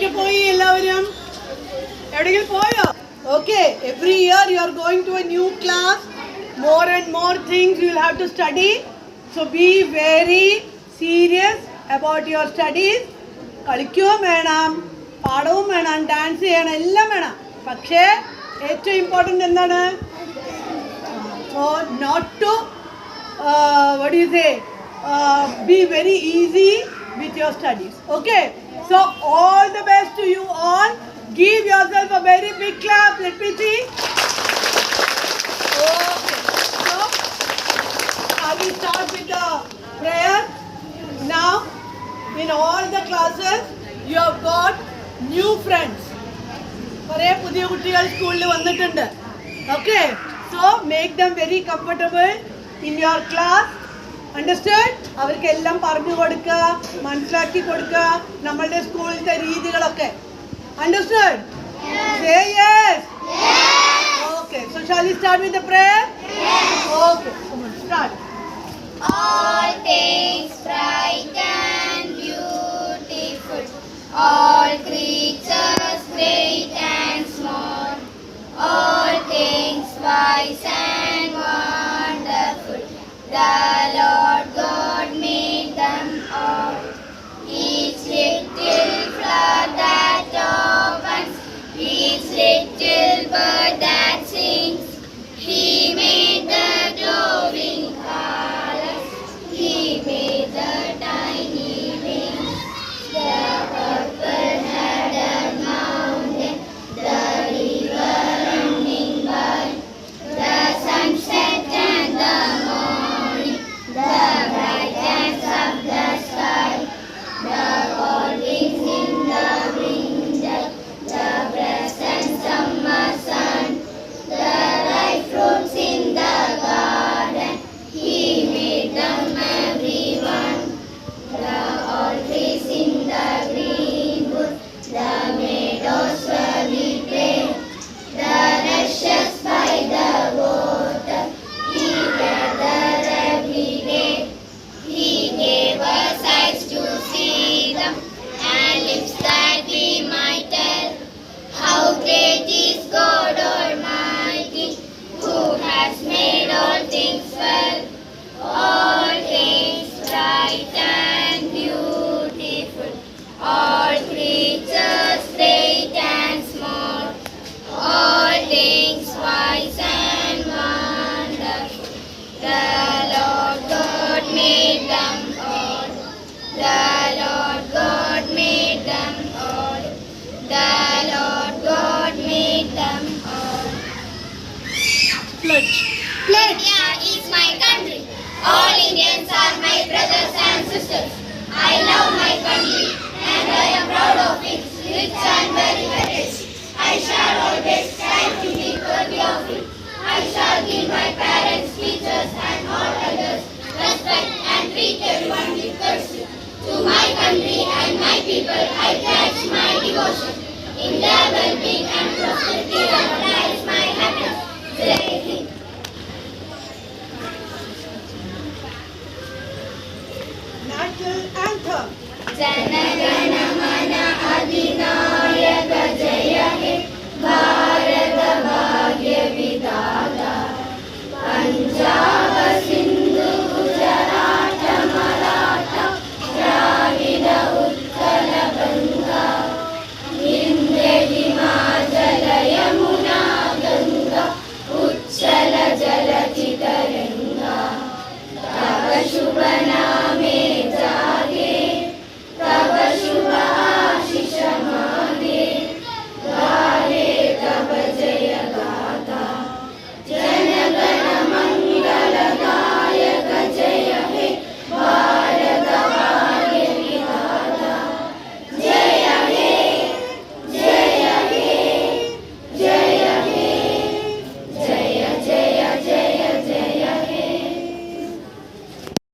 എവിടേക്ക് പോയി എല്ലാവരും? എവിടെയെങ്കിലും പോയോ? Okay, every year you are going to a new class. More and more things you will have to study. So be very serious about your studies. കളിക്കുകയും വേണം, പാടവും വേണം, ഡാൻസ് ചെയ്യണം, എല്ലാം വേണം. പക്ഷേ ഏറ്റവും ഇമ്പോർട്ടൻ്റ് എന്താണ്? So not to what do you say? Be very easy with your studies. Okay. So all the best to you all. Give yourself a very big clap. Let me see. Okay. So I will start with the prayer. Now, in all the classes, you have got new friends. കുറേ പുതിയ കുട്ടികൾ സ്കൂളിൽ വന്നിട്ടുണ്ട്. Okay. So make them very comfortable in your class. Understood? അവർക്കെല്ലാം പറഞ്ഞു കൊടുക്കുക, മനസ്സിലാക്കി കൊടുക്കുക നമ്മളുടെ സ്കൂളിലത്തെ രീതികളൊക്കെ. Understood? Yes. Say yes. Yes. Okay. So shall we start with the prayer? Yes. Okay. Come on, start. All things bright and beautiful, all creatures great and small, all things wise and wonderful, the Lord God made them all. Each little flower that opens, each little bird that sings, He made the glowing colors, He made the tiny wings, the purple headed mountain, the river running by, the sunset and the morning, the brightness of the sky, the cold winds in the winter, the present summer sun, the ripe fruits in the garden, He made them everyone. The all trees in the green wood, the meadows where we play, the rushes by the water, He gathered every day. He gave us eyes to see them and lips that we might tell how great is God Almighty, who has made all things well. All things bright and beautiful, all creatures great and small, all things wise and wonderful, the Lord God made them all. The Lord God made them all. The Lord God made them all. Pledge. India is my country. All Indians are my brothers and sisters. I love my country and I am proud of its rich and very heritage. I shall always strive to be worthy of it. I shall give my parents, teachers and all others respect and treat everyone with courtesy. To my country and my people I pledge my devotion. In their well-being and prosperity lies my happiness. Jai Hind. National anthem. Jana Gana Mana